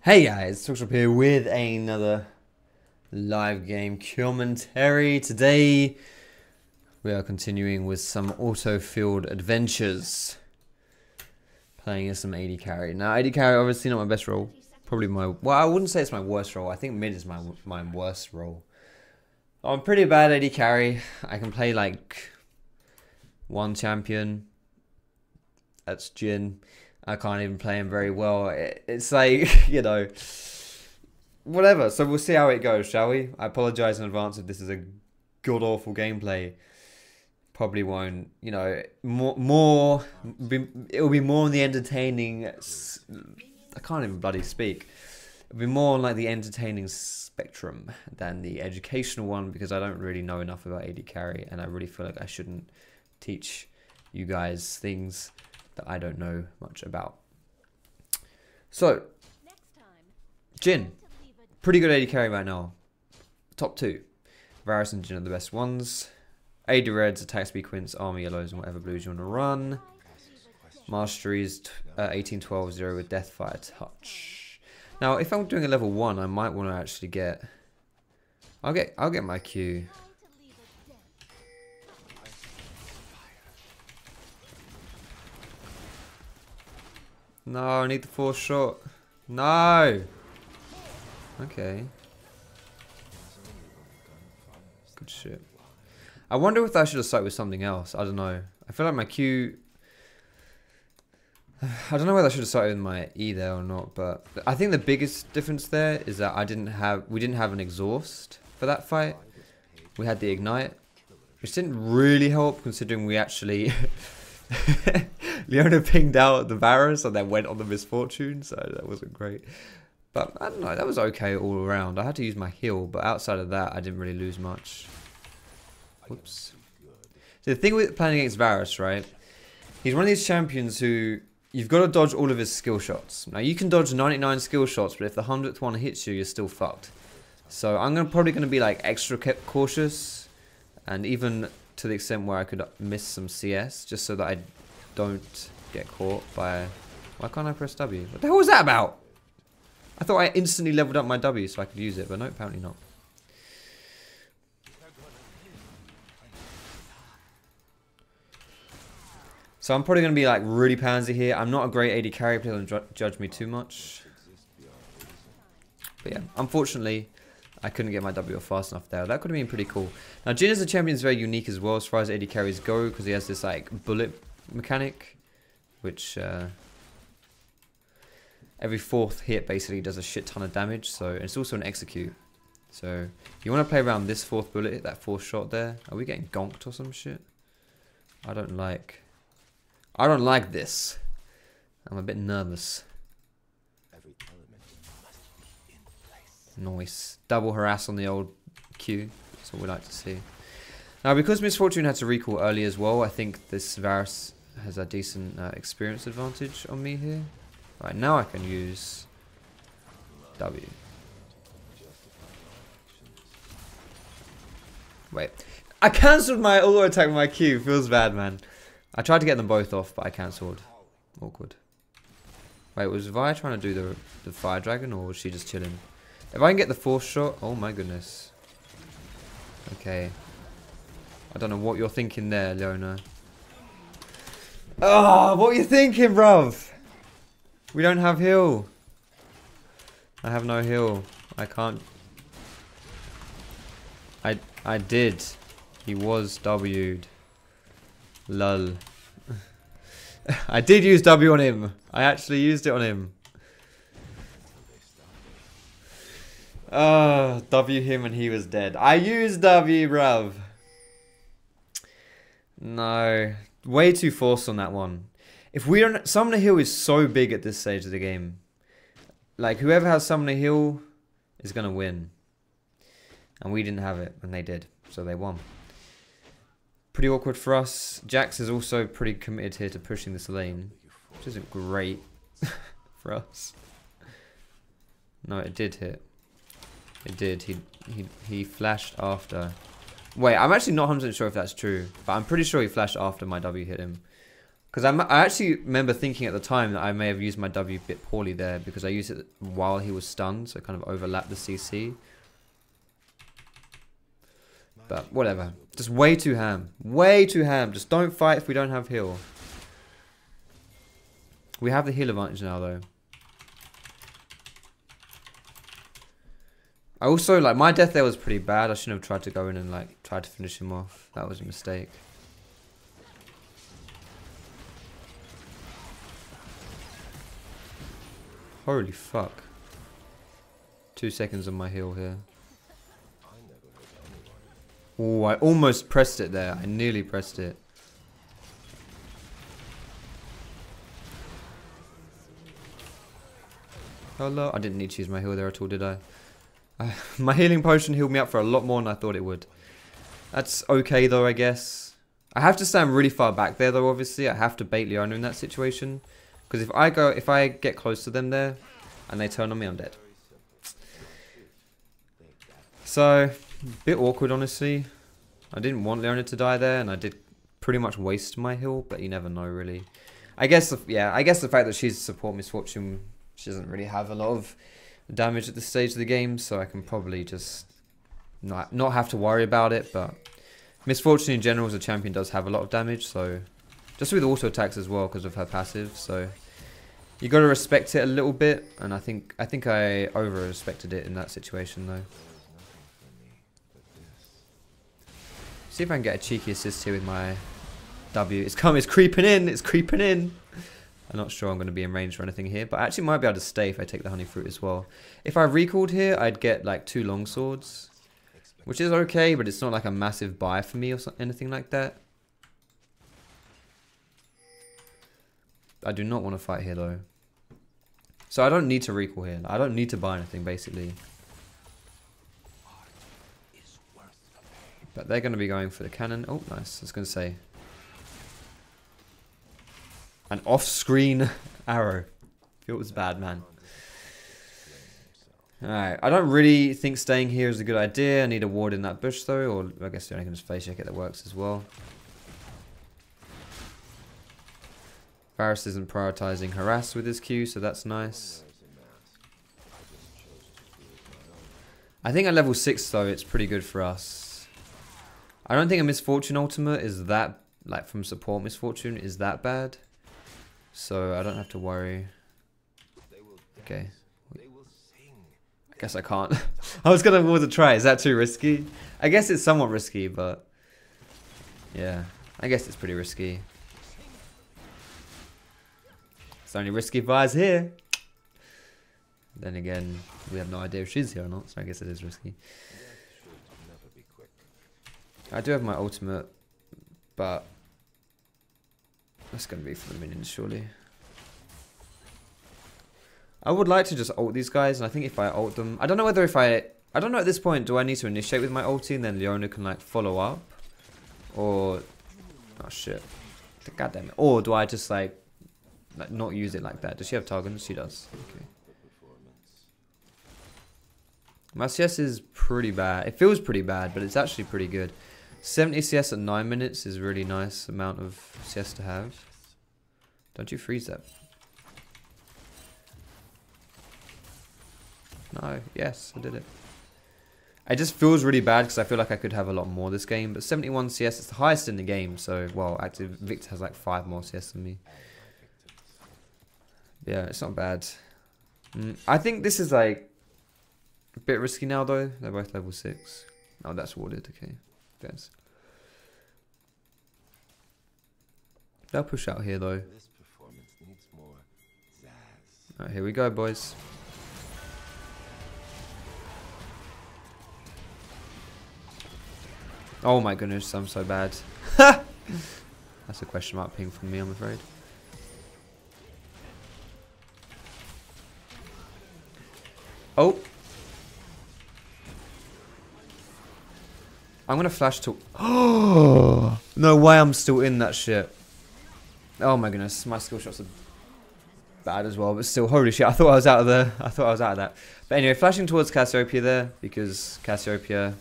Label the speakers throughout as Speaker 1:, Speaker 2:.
Speaker 1: Hey guys, Foxdrop here with another live game commentary. Today we are continuing with some Autofilled adventures. Playing as some AD carry. Now AD carry obviously not my best role. Probably well, I wouldn't say it's my worst role. I think mid is my worst role. I'm pretty bad AD carry. I can play like one champion. That's Jhin. I can't even play him very well. It's like, you know, whatever. So we'll see how it goes, shall we? I apologize in advance if this is a god-awful gameplay. Probably won't, you know, it'll be more on the entertaining, I can't even bloody speak. It'll be more on like the entertaining spectrum than the educational one, because I don't really know enough about AD carry, and I really feel like I shouldn't teach you guys things that I don't know much about. So, Jhin, pretty good AD carry right now. Top 2. Varus and Jhin are the best ones. AD reds, attack speed, Quints, Armour yellows, and whatever blues you want to run. Masteries 18-12-0 with Deathfire touch. Now, if I'm doing a level 1, I might want to actually get. I'll get my Q. No, I need the force shot. No! Okay. Good shit. I wonder if I should have started with something else. I don't know. I feel like my Q... I don't know whether I should have started with my E there or not, but I think the biggest difference there is that we didn't have an exhaust for that fight. We had the ignite, which didn't really help considering we actually... Leona pinged out the Varus and then went on the misfortune, so that wasn't great. But I don't know, that was okay all around. I had to use my heal, but outside of that, I didn't really lose much. Whoops. So the thing with playing against Varus, right? He's one of these champions who you've got to dodge all of his skill shots. Now you can dodge 99 skill shots, but if the 100th one hits you, you're still fucked. So I'm probably going to be like extra cautious, and even to the extent where I could miss some CS, just so that I don't get caught by... Why can't I press W? What the hell was that about? I thought I instantly leveled up my W so I could use it, but no, apparently not. So I'm probably going to be like really pansy here. I'm not a great AD carry, please don't judge me too much. But yeah, unfortunately, I couldn't get my W off fast enough there. That could have been pretty cool. Now, Jhin as a champion is very unique as well as far as AD carries go, because he has this like bullet mechanic, which every 4th hit basically does a shit ton of damage. So it's also an execute. So you want to play around this 4th bullet, that 4th shot there. Are we getting gonked or some shit? I don't like this. I'm a bit nervous. Nice. Double harass on the old Q. That's what we like to see. Now, because Misfortune had to recall early as well, I think this Varus has a decent experience advantage on me here. Right, now I can use W. Wait. I cancelled my auto attack with my Q. Feels bad, man. I tried to get them both off, but I cancelled. Awkward. Wait, was Vi trying to do the fire dragon, or was she just chilling? If I can get the 4th shot... Oh my goodness. Okay. I don't know what you're thinking there, Leona. Oh, what are you thinking, bruv? We don't have heal. I have no heal. I can't... I did. He was W'd. Lol. I did use W on him. I actually used it on him. W him and he was dead. I used W, bruv. No. Way too forced on that one. If we don't... Summoner heal is so big at this stage of the game. Like, whoever has Summoner heal is going to win. And we didn't have it, and they did. So they won. Pretty awkward for us. Jax is also pretty committed here to pushing this lane. Which isn't great for us. No, it did hit. It did. He flashed after. Wait, I'm actually not 100% sure if that's true. But I'm pretty sure he flashed after my W hit him. Because I actually remember thinking at the time that I may have used my W a bit poorly there because I used it while he was stunned, so it kind of overlapped the CC. But whatever. Just way too ham. Way too ham. Just don't fight if we don't have heal. We have the heal advantage now though. I also, like, my death there was pretty bad. I shouldn't have tried to go in and, like, try to finish him off. That was a mistake. Holy fuck. 2 seconds on my heal here. Oh, I almost pressed it there. I nearly pressed it. Hello. I didn't need to use my heal there at all, did I? My healing potion healed me up for a lot more than I thought it would. That's okay though, I guess. I have to stand really far back there though, obviously. I have to bait Leona in that situation. Because if I get close to them there and they turn on me, I'm dead. So, a bit awkward honestly. I didn't want Leona to die there and I did pretty much waste my heal, but you never know really. I guess, yeah, I guess the fact that she's support misfortune, she doesn't really have a lot of damage at this stage of the game, so I can probably just not have to worry about it. But misfortune in general as a champion does have a lot of damage, so just with auto attacks as well because of her passive, so you got to respect it a little bit, and I think I over respected it in that situation though. See if I can get a cheeky assist here with my W. It's creeping in, it's creeping in. I'm not sure I'm going to be in range for anything here, but I actually might be able to stay if I take the honey fruit as well. If I recalled here, I'd get like 2 long swords, which is okay, but it's not like a massive buy for me or anything like that. I do not want to fight here though. So I don't need to recall here. I don't need to buy anything basically. But they're going to be going for the cannon. Oh, nice. I was going to say. An off-screen arrow. Feels bad, man. Alright, I don't really think staying here is a good idea. I need a ward in that bush though, or I guess I can just face check it, that works as well. Varus isn't prioritizing harass with his Q, so that's nice. I think at level 6 though, it's pretty good for us. I don't think a misfortune ultimate is that, like from support misfortune, is that bad. So I don't have to worry. Okay. I guess I can't. I was going to ward a try. Is that too risky? I guess it's somewhat risky, but yeah. I guess it's pretty risky. It's only risky if Vi's here. Then again, we have no idea if she's here or not, so I guess it is risky. I do have my ultimate, but that's going to be for the minions, surely. I would like to just ult these guys, and I think if I ult them... I don't know whether if I don't know at this point, do I need to initiate with my ulti and then Leona can, like, follow up? Or... Oh, shit. God damn it. Or do I just, like not use it like that? Does she have targets? She does. Okay. My CS is pretty bad. It feels pretty bad, but it's actually pretty good. 70 CS at 9 minutes is a really nice amount of CS to have. Don't you freeze that. No, yes, I did it. It just feels really bad because I feel like I could have a lot more this game. But 71 CS is the highest in the game. So, well, actually, Victor has like 5 more CS than me. Yeah, it's not bad. I think this is like a bit risky now, though. They're both level 6. Oh, that's warded. Okay. Guys. They'll push out here though. Alright, here we go, boys. Oh my goodness, I'm so bad. That's a question mark ping from me, I'm afraid. Oh. I'm gonna flash to... Oh, no way I'm still in that shit. Oh my goodness, my skill shots are bad as well, but still, holy shit, I thought I was out of that. But anyway, flashing towards Cassiopeia there, because Cassiopeia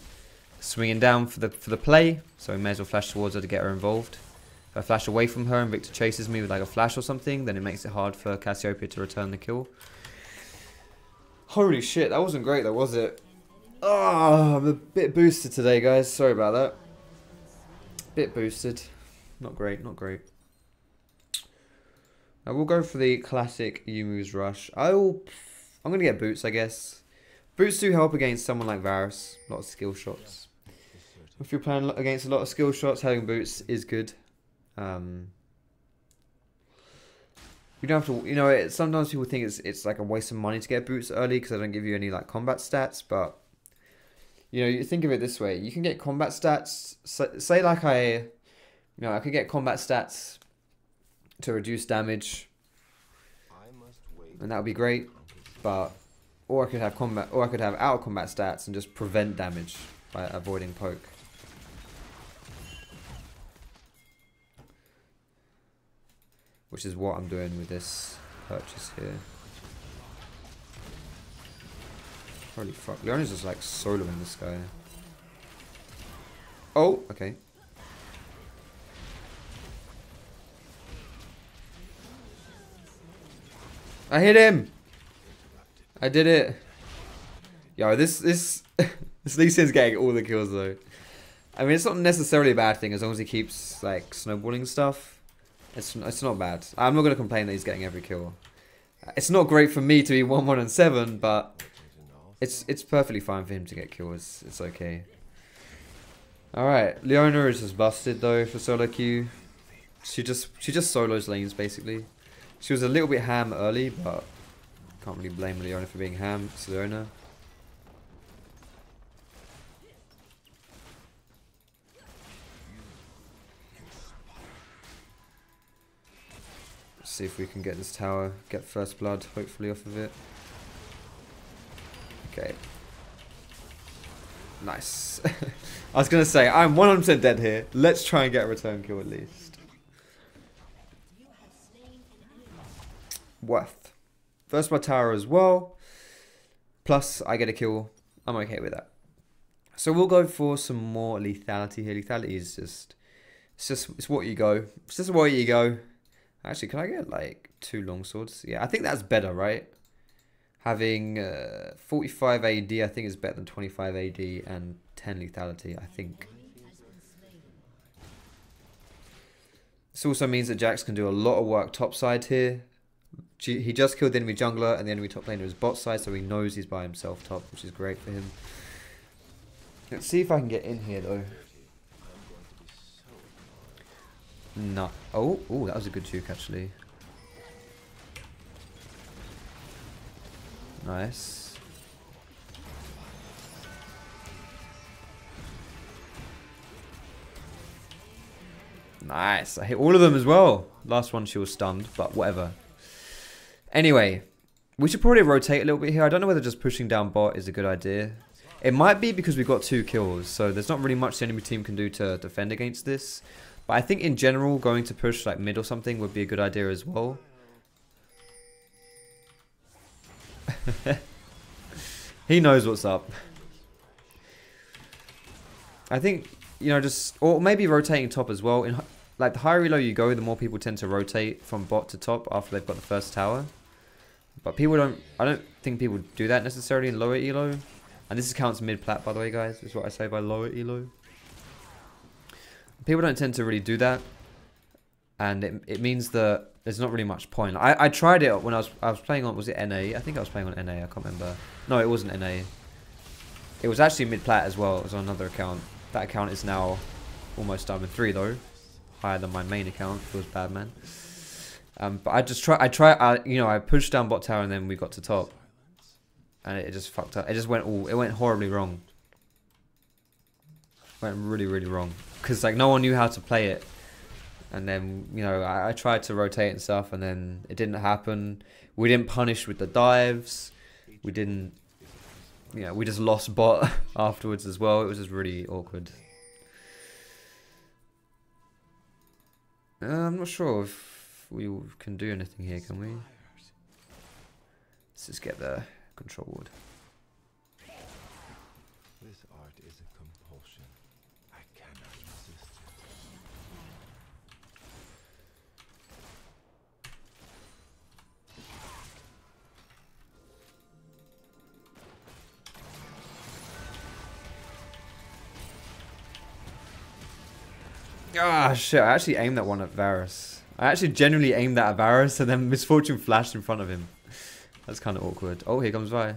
Speaker 1: swinging down for the play, so we may as well flash towards her to get her involved. If I flash away from her and Victor chases me with like a flash or something, then it makes it hard for Cassiopeia to return the kill. Holy shit, that wasn't great though, was it? Oh, I'm a bit boosted today, guys. Sorry about that. Bit boosted. Not great, not great. I will go for the classic Yumu's Rush. I'm going to get boots, I guess. Boots do help against someone like Varus. A lot of skill shots. If you're playing against a lot of skill shots, having boots is good. You don't have to, you know, sometimes people think it's like a waste of money to get boots early because they don't give you any like combat stats, but you know, you think of it this way, you can get combat stats, say like I could get combat stats to reduce damage, and that would be great, but, or I could have out of combat stats and just prevent damage by avoiding poke. Which is what I'm doing with this purchase here. Holy fuck. Leona's just like soloing this guy. Oh, okay. I hit him! I did it. Yo, this this Lee Sin's getting all the kills though. I mean, it's not necessarily a bad thing as long as he keeps like snowballing stuff. It's not bad. I'm not going to complain that he's getting every kill. It's not great for me to be 1-1-7, but it's perfectly fine for him to get kills. It's okay. Alright, Leona is just busted though for solo queue. She just solos lanes basically. She was a little bit ham early, but can't really blame Leona for being ham. It's Leona. See if we can get this tower, get first blood, hopefully off of it. Okay. Nice. I was going to say, I'm 100% dead here. Let's try and get a return kill at least. Worth. First blood tower as well. Plus, I get a kill. I'm okay with that. So we'll go for some more lethality here. Lethality is it's what you go. It's just where you go. Actually, can I get like 2 longswords? Yeah, I think that's better, right? Having 45 AD, I think is better than 25 AD and 10 lethality, I think. This also means that Jax can do a lot of work topside here. He just killed the enemy jungler and the enemy top laner is bot side, so he knows he's by himself top, which is great for him. Let's see if I can get in here though. No. Oh, that was a good juke actually. Nice. Nice. I hit all of them as well. Last one she was stunned, but whatever. Anyway, we should probably rotate a little bit here. I don't know whether just pushing down bot is a good idea. It might be because we got 2 kills, so there's not really much the enemy team can do to defend against this. But I think in general, going to push like mid or something would be a good idea as well. He knows what's up. I think, you know, just, or maybe rotating top as well. In like the higher elo you go, the more people tend to rotate from bot to top after they've got the first tower. But people don't, I don't think people do that necessarily in lower elo. And this counts mid plat, by the way, guys. This is what I say by lower elo. People don't tend to really do that, and it means that there's not really much point. I tried it when I was playing on, was it NA? I think I was playing on NA, I can't remember. No, it wasn't NA. It was actually mid-plat as well. It was on another account. That account is now almost Diamond 3 though. Higher than my main account. Feels bad, man. But I pushed down bot tower and then we got to top. And it just fucked up. It went horribly wrong. Went really, really wrong. Because like no one knew how to play it. And then, you know, I tried to rotate and stuff and then it didn't happen. We didn't punish with the dives. We didn't, you know, we just lost bot afterwards as well. It was just really awkward. I'm not sure if we can do anything here, can we? Let's just get the control ward.
Speaker 2: This art is a compulsion. I cannot resist
Speaker 1: Ah, shit. I actually aimed that one at Varus. I actually genuinely aimed that at Varus and then Misfortune flashed in front of him. That's kind of awkward. Oh, here comes Vi.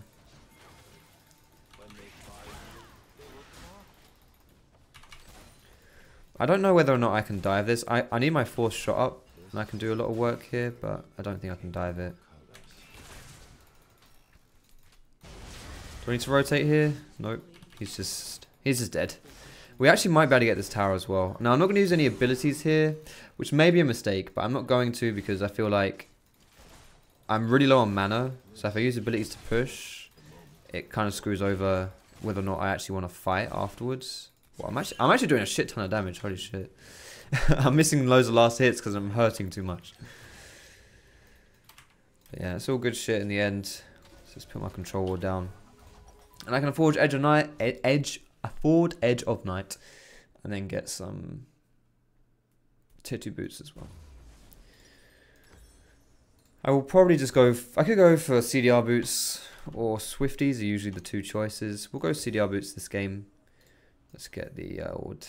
Speaker 1: I don't know whether or not I can dive this. I need my fourth shot up. And I can do a lot of work here, but I don't think I can dive it. Do I need to rotate here? Nope. He's just dead. We actually might be able to get this tower as well. Now, I'm not going to use any abilities here, which may be a mistake, but I'm not going to because I feel like I'm really low on mana. So if I use abilities to push, it kind of screws over whether or not I actually want to fight afterwards. Well, I'm actually doing a shit ton of damage. Holy shit. I'm missing loads of last hits because I'm hurting too much. But yeah, it's all good shit in the end. So let's put my control ward down. And I can afford Edge of Night, Edge of Night, and then get some tier 2 boots as well. I will probably just go. I could go for CDR boots or Swifties are usually the two choices. We'll go CDR boots this game. Let's get the old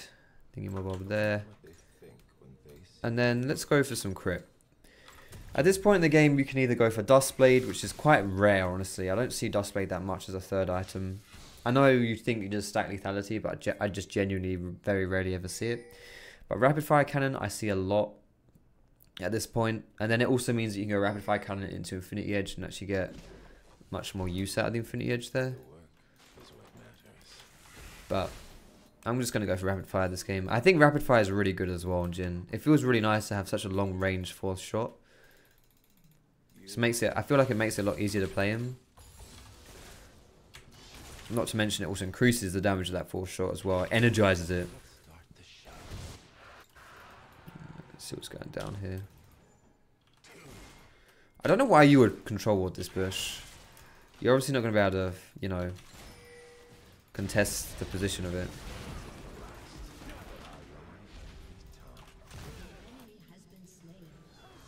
Speaker 1: thingy-mob there. And then let's go for some crit. At this point in the game, you can either go for Dustblade, which is quite rare, honestly. I don't see Dustblade that much as a third item. I know you think you just stack lethality, but I just genuinely very rarely ever see it. But Rapid Fire Cannon, I see a lot at this point. And then it also means that you can go Rapid Fire Cannon into Infinity Edge and actually get much more use out of the Infinity Edge there. But I'm just going to go for Rapid Fire this game. I think Rapid Fire is really good as well on Jhin. It feels really nice to have such a long range fourth shot. Just makes it, I feel like it makes it a lot easier to play him. Not to mention it also increases the damage of that fourth shot as well. It energizes it. Let's see what's going down here. I don't know why you would control ward this bush. You're obviously not going to be able to, you know, contest the position of it.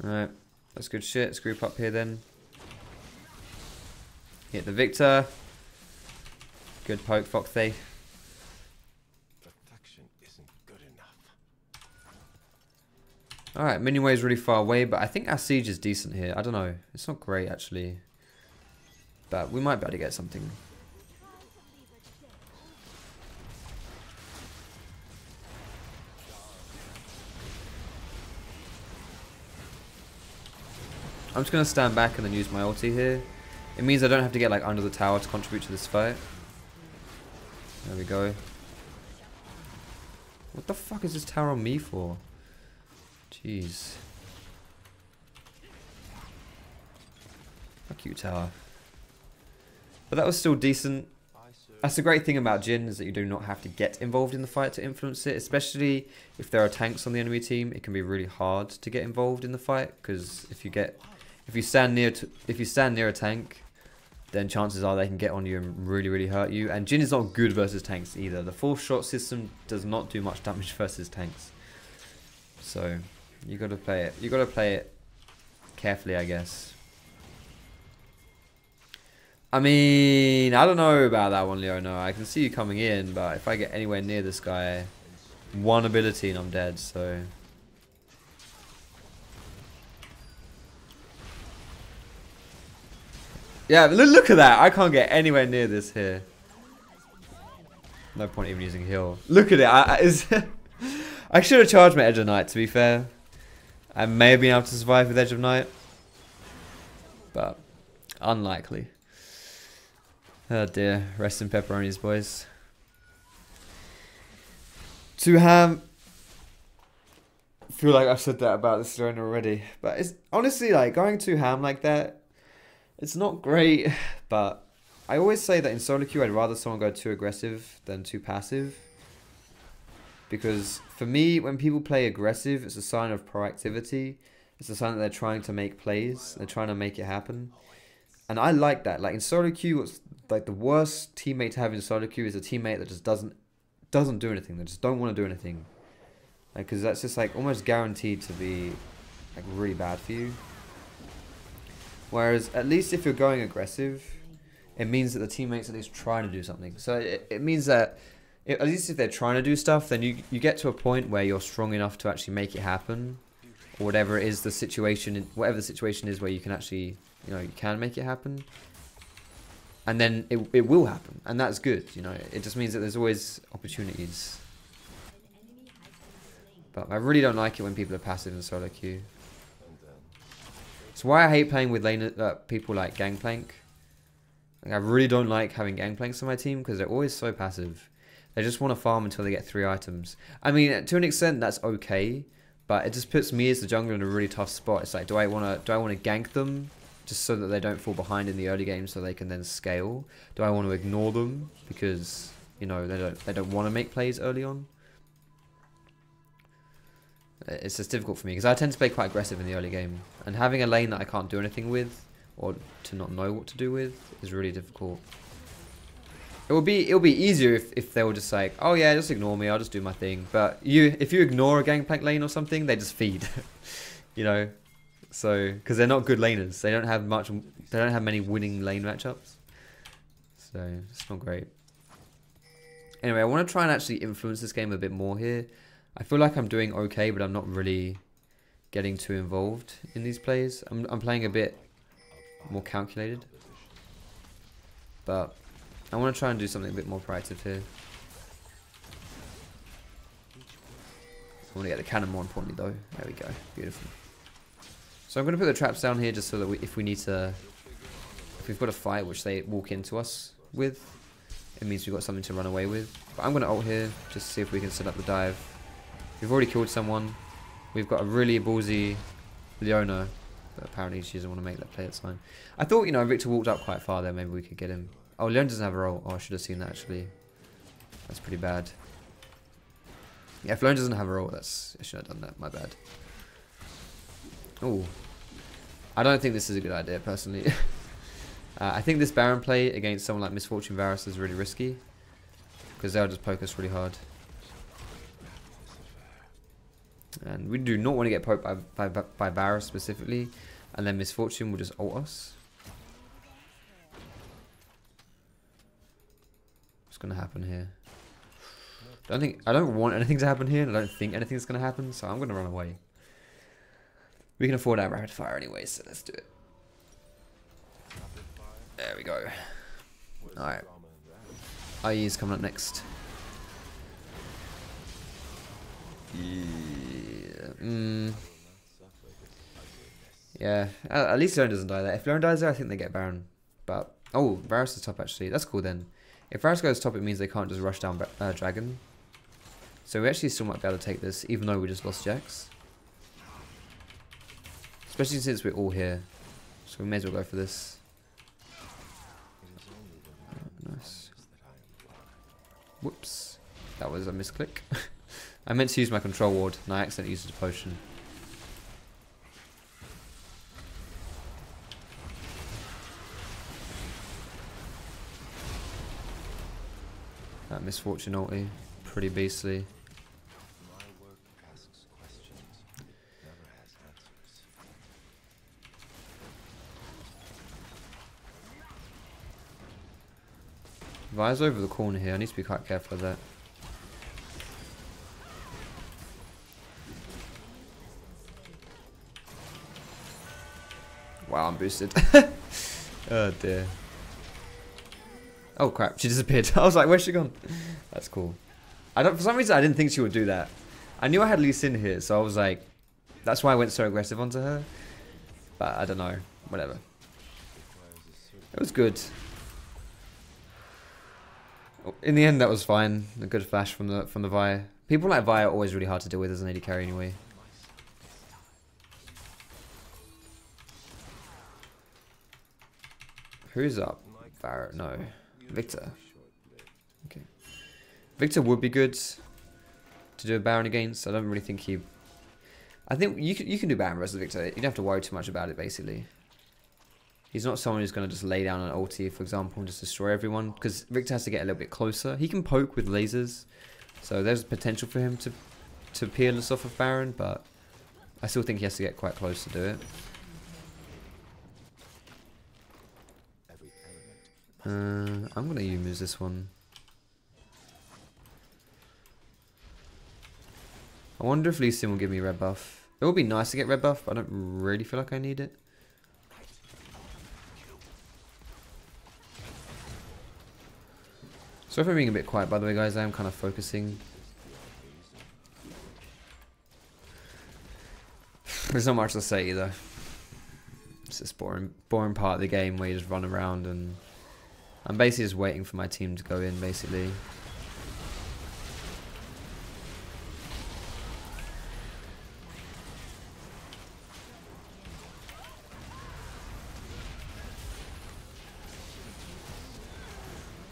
Speaker 1: Alright, that's good shit. Let's group up here then. Hit the Victor. Good poke, Foxy. Alright, minion wave is really far away, but I think our siege is decent here. I don't know. It's not great actually. But we might be able to get something. I'm just going to stand back and then use my ulti here. It means I don't have to get like under the tower to contribute to this fight. There we go. What the fuck is this tower on me for? Jeez. Fuck you, tower. But that was still decent. That's the great thing about Jhin, is that you do not have to get involved in the fight to influence it. Especially if there are tanks on the enemy team, it can be really hard to get involved in the fight. Because if you stand near a tank, then chances are they can get on you and really hurt you. And Jhin is not good versus tanks either. The full shot system does not do much damage versus tanks. So you got to play it. You got to play it carefully, I guess. I mean, I don't know about that one, Leona. I can see you coming in, but if I get anywhere near this guy, one ability and I'm dead. So. Yeah, look at that. I can't get anywhere near this here. No point even using heal. Look at it. I should have charged my Edge of Night, to be fair. I may have been able to survive with Edge of Night. But unlikely. Oh dear. Rest in pepperonis, boys. To ham. I feel like I've said that about this drone already. But it's honestly like going to ham like that. It's not great, but I always say that in solo queue I'd rather someone go too aggressive than too passive. Because for me, when people play aggressive, it's a sign of proactivity. It's a sign that they're trying to make plays. They're trying to make it happen. And I like that. Like in solo queue, like the worst teammate to have in solo queue is a teammate that just doesn't do anything. They just don't want to do anything. Like, because that's just like almost guaranteed to be like really bad for you. Whereas, at least if you're going aggressive, it means that the teammate's at least trying to do something. So it means that at least if they're trying to do stuff, then you get to a point where you're strong enough to actually make it happen, or whatever it is the situation, whatever the situation is where you can actually, you know, you can make it happen, and then it will happen, and that's good. You know, it just means that there's always opportunities. But I really don't like it when people are passive in solo queue. It's why I hate playing with lane people like Gangplank. Like, I really don't like having Gangplanks on my team because they're always so passive. They just want to farm until they get 3 items. I mean, to an extent, that's okay, but it just puts me as the jungler in a really tough spot. It's like, do I want to gank them just so that they don't fall behind in the early game so they can then scale? Do I want to ignore them because, you know, they don't want to make plays early on? It's just difficult for me because I tend to play quite aggressive in the early game, and having a lane that I can't do anything with, or to not know what to do with, is really difficult. It'll be easier if they were just like, oh yeah, just ignore me, I'll just do my thing. But if you ignore a Gangplank lane or something, they just feed. You know, so because they're not good laners, they don't have many winning lane matchups, so it's not great. Anyway, I want to try and actually influence this game a bit more here. I feel like I'm doing okay, but I'm not really getting too involved in these plays. I'm playing a bit more calculated, but I want to try and do something a bit more proactive here. I want to get the cannon more importantly though. There we go, beautiful. So I'm going to put the traps down here just so that if we've got a fight which they walk into us with, it means we've got something to run away with. But I'm going to ult here just to see if we can set up the dive. We've already killed someone. We've got a really ballsy Leona, but apparently she doesn't want to make that play. It's fine. I thought, you know, Victor walked up quite far there. Maybe we could get him. Oh, Leona doesn't have a ult. Oh, I should have seen that actually. That's pretty bad. Yeah, if Leona doesn't have a ult, I shouldn't have done that. My bad. Oh, I don't think this is a good idea personally. I think this Baron play against someone like Misfortune Varus is really risky because they'll just poke us really hard. And we do not want to get poked by Varus specifically, and then Misfortune will just ult us. What's going to happen here? I don't want anything to happen here, and I don't think anything's going to happen, so I'm going to run away. We can afford our rapid fire anyway, so let's do it. There we go. Alright. IE is coming up next. Yeah, at least Leon doesn't die there. If Leon dies there, I think they get Baron. But, oh, Varus is top actually. That's cool then. If Varus goes top, it means they can't just rush down Dragon. So we actually still might be able to take this, even though we just lost Jax. Especially since we're all here. So we may as well go for this. Nice. Whoops. That was a misclick. I meant to use my control ward, and I accidentally used a potion. That Misfortune ulti, pretty beastly. Vi's over the corner here, I need to be quite careful of that. Wow, I'm boosted. Oh dear. Oh crap, she disappeared. I was like, where's she gone? That's cool. For some reason I didn't think she would do that. I knew I had Lee Sin here, so I was like, that's why I went so aggressive onto her. But I don't know, whatever. It was good. In the end, that was fine. A good flash from the Vi. People like Vi are always really hard to deal with as an AD carry anyway. Who's up? Barrett? No. Victor. Okay. Victor would be good to do a Baron against. I don't really think he... I think you can do Baron versus Victor. You don't have to worry too much about it, basically. He's not someone who's going to just lay down an ulti, for example, and just destroy everyone. Because Victor has to get a little bit closer. He can poke with lasers. So there's potential for him to peel us off of Baron. But I still think he has to get quite close to do it. I'm going to use this one. I wonder if Lee Sin will give me red buff. It would be nice to get red buff, but I don't really feel like I need it. So if I'm being a bit quiet, by the way, guys, I am kind of focusing. There's not much to say either. It's this boring part of the game where you just run around, and I'm basically just waiting for my team to go in, basically.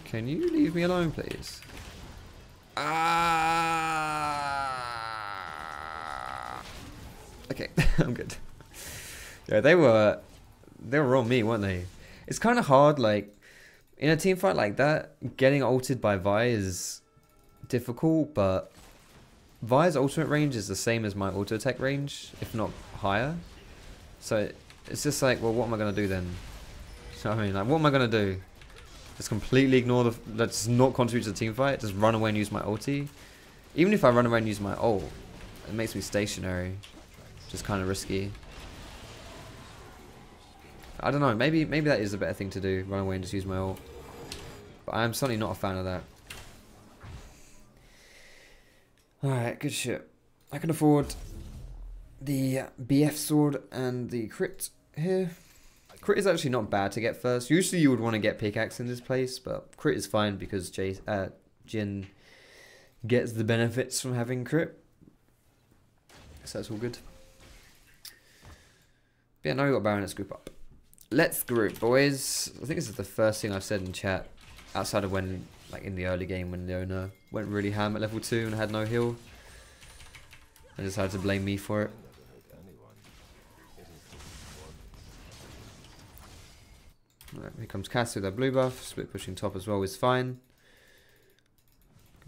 Speaker 1: Can you leave me alone, please? Ah. Okay, I'm good. Yeah, they were on me, weren't they? It's kind of hard, like in a team fight like that, getting ulted by Vi is difficult, but Vi's ultimate range is the same as my auto attack range, if not higher. So it's just like, well, what am I gonna do then? So I mean, like, what am I gonna do? Just completely ignore let's not contribute to the team fight. Just run away and use my ulti. Even if I run away and use my ult, it makes me stationary. Just kind of risky. I don't know. Maybe that is a better thing to do. Run away and just use my ult. But I'm certainly not a fan of that. Alright, good shit. I can afford the BF sword and the crit here. Crit is actually not bad to get first. Usually you would want to get pickaxe in this place, but crit is fine because Jhin gets the benefits from having crit. So that's all good. But yeah, now we've got Baron. Let's group up. Let's group, boys. I think this is the first thing I've said in chat, outside of when, like in the early game when Leona went really ham at level 2 and had no heal. I decided to blame me for it. Right, here comes Cass with her blue buff. Split pushing top as well is fine.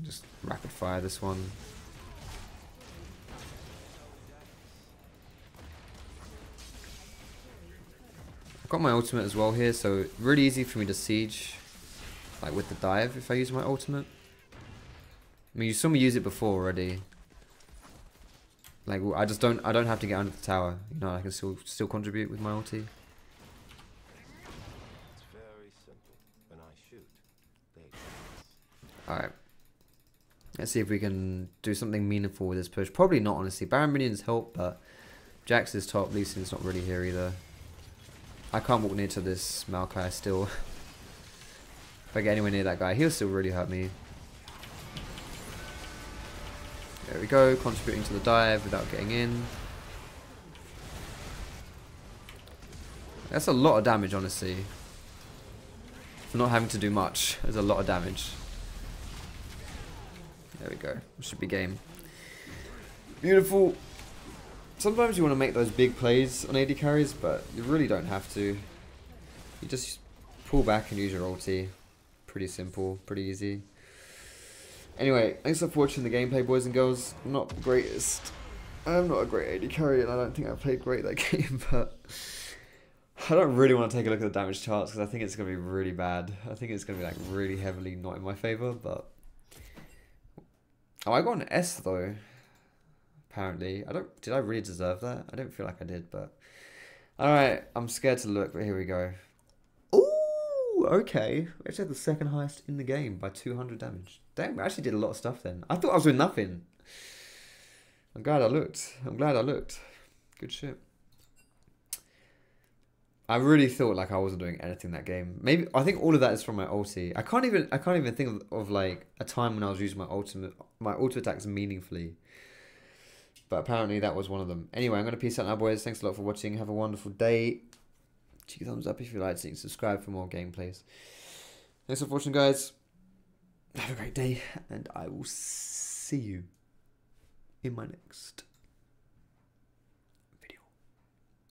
Speaker 1: Just rapid fire this one. I've got my ultimate as well here, so really easy for me to siege, like with the dive if I use my ultimate. I mean, you saw me use it before already. Like I don't have to get under the tower. You know, I can still contribute with my ulti. Alright. Let's see if we can do something meaningful with this push. Probably not, honestly. Baron minions help, but Jax is top. Lee Sin's not really here either. I can't walk near to this Maokai still. If I get anywhere near that guy, he'll still really hurt me. There we go. Contributing to the dive without getting in. That's a lot of damage, honestly. For not having to do much. There's a lot of damage. There we go. Should be game. Beautiful. Sometimes you want to make those big plays on AD carries, but you really don't have to. You just pull back and use your ulti. Pretty simple, pretty easy. Anyway, thanks for watching the gameplay, boys and girls. I'm not the greatest. I'm not a great AD carry, and I don't think I played great that game, but I don't really want to take a look at the damage charts because I think it's going to be really bad. I think it's going to be like really heavily not in my favor, but... Oh, I got an S though. Apparently. Did I really deserve that? I don't feel like I did, but... Alright, I'm scared to look, but here we go. Ooh, okay. We actually had the second highest in the game by 200 damage. Damn, we actually did a lot of stuff then. I thought I was doing nothing. I'm glad I looked. Good shit. I really thought like I wasn't doing anything that game. Maybe I think all of that is from my ulti. I can't even think of like a time when I was using my auto attacks meaningfully. But apparently that was one of them. Anyway, I'm gonna peace out now, boys. Thanks a lot for watching. Have a wonderful day. Cheeky thumbs up if you liked it. Subscribe for more gameplays. Thanks for watching, guys. Have a great day, and I will see you in my next